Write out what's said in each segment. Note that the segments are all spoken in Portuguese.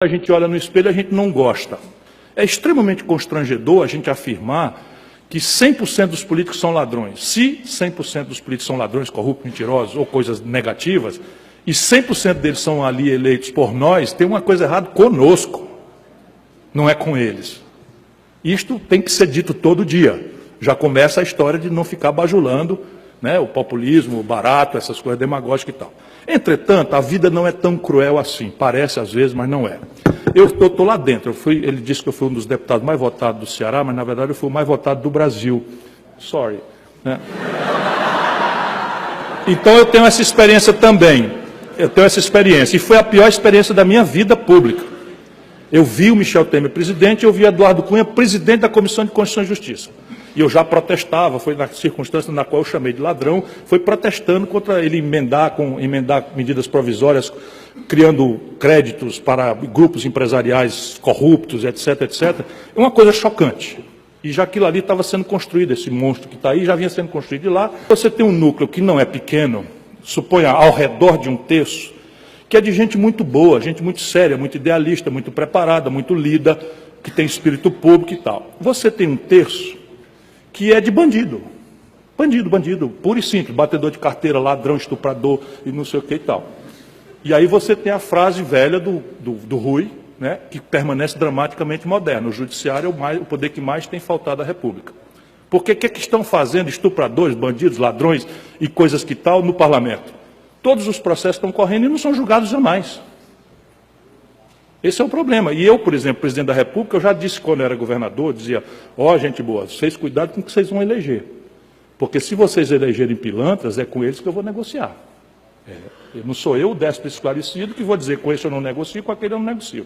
A gente olha no espelho e a gente não gosta. É extremamente constrangedor a gente afirmar que 100% dos políticos são ladrões. Se 100% dos políticos são ladrões, corruptos, mentirosos ou coisas negativas, e 100% deles são ali eleitos por nós, tem uma coisa errada conosco, não é com eles. Isto tem que ser dito todo dia. Já começa a história de não ficar bajulando, né, o populismo, o barato, essas coisas demagógicas e tal. Entretanto, a vida não é tão cruel assim. Parece às vezes, mas não é. Eu estou lá dentro. Ele disse que eu fui um dos deputados mais votados do Ceará, mas na verdade eu fui o mais votado do Brasil. Sorry. Né? Então eu tenho essa experiência também. Eu tenho essa experiência. E foi a pior experiência da minha vida pública. Eu vi o Michel Temer presidente, eu vi Eduardo Cunha presidente da Comissão de Constituição e Justiça. E eu já protestava, foi na circunstância na qual eu chamei de ladrão, foi protestando contra ele emendar medidas provisórias, criando créditos para grupos empresariais corruptos, etc, etc. É uma coisa chocante. E já aquilo ali estava sendo construído, esse monstro que está aí, já vinha sendo construído de lá. Você tem um núcleo que não é pequeno, suponha ao redor de um terço, que é de gente muito boa, gente muito séria, muito idealista, muito preparada, muito lida, que tem espírito público e tal. Você tem um terço que é de bandido. Bandido, puro e simples, batedor de carteira, ladrão, estuprador e não sei o que e tal. E aí você tem a frase velha do Rui, né, que permanece dramaticamente moderna. O judiciário é o poder que mais tem faltado à República. Porque o que estão fazendo estupradores, bandidos, ladrões e coisas que tal no parlamento? Todos os processos estão correndo e não são julgados jamais. Esse é o problema. E eu, por exemplo, presidente da República, eu já disse quando eu era governador, dizia, gente boa, vocês cuidado com o que vocês vão eleger. Porque se vocês elegerem pilantras, é com eles que eu vou negociar. Não sou eu, o déspota esclarecido, que vou dizer com esse eu não negocio, com aquele eu não negocio.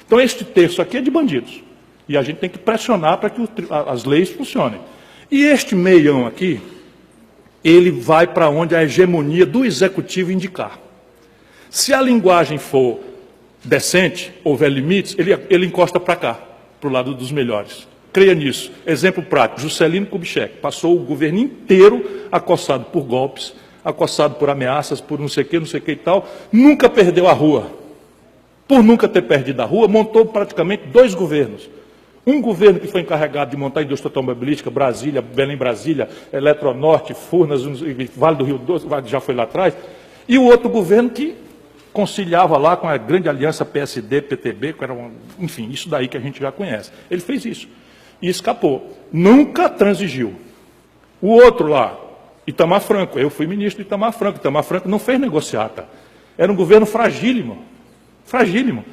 Então, este terço aqui é de bandidos. E a gente tem que pressionar para que as leis funcionem. E este meião aqui, ele vai para onde a hegemonia do executivo indicar. Se a linguagem for decente, houver limites, ele encosta para cá, para o lado dos melhores. Creia nisso. Exemplo prático, Juscelino Kubitschek passou o governo inteiro acossado por golpes, acossado por ameaças, por não sei o que e tal, nunca perdeu a rua. Por nunca ter perdido a rua, montou praticamente 2 governos. Um governo que foi encarregado de montar a indústria automobilística, Brasília, Belém-Brasília, Eletronorte, Furnas, Vale do Rio Doce, já foi lá atrás, e o outro governo que conciliava lá com a grande aliança PSD, PTB, que era enfim, isso daí que a gente já conhece. Ele fez isso e escapou. Nunca transigiu. O outro lá, Itamar Franco, eu fui ministro de Itamar Franco. Itamar Franco não fez negociata. Era um governo fragílimo. Fragílimo.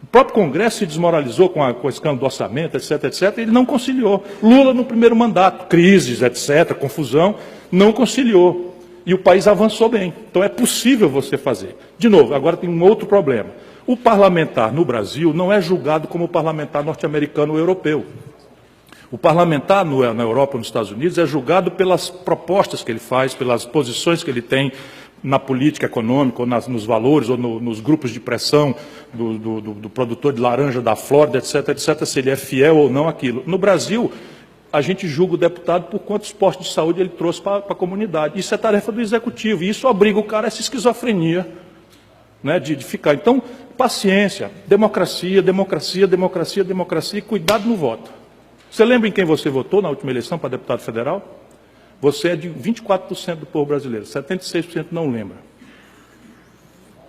O próprio Congresso se desmoralizou com o escândalo do orçamento, etc, etc, e ele não conciliou. Lula no primeiro mandato, crises, etc, confusão, não conciliou. E o país avançou bem. Então é possível você fazer. De novo, agora tem um outro problema. O parlamentar no Brasil não é julgado como o parlamentar norte-americano ou europeu. O parlamentar na Europa ou nos Estados Unidos é julgado pelas propostas que ele faz, pelas posições que ele tem na política econômica, ou nos valores, ou nos grupos de pressão do produtor de laranja da Flórida, etc, etc, se ele é fiel ou não àquilo. No Brasil, a gente julga o deputado por quantos postos de saúde ele trouxe para a comunidade. Isso é tarefa do executivo, e isso obriga o cara a essa esquizofrenia, né, de ficar. Então, paciência, democracia, e cuidado no voto. Você lembra em quem você votou na última eleição para deputado federal? Você é de 24% do povo brasileiro, 76% não lembra.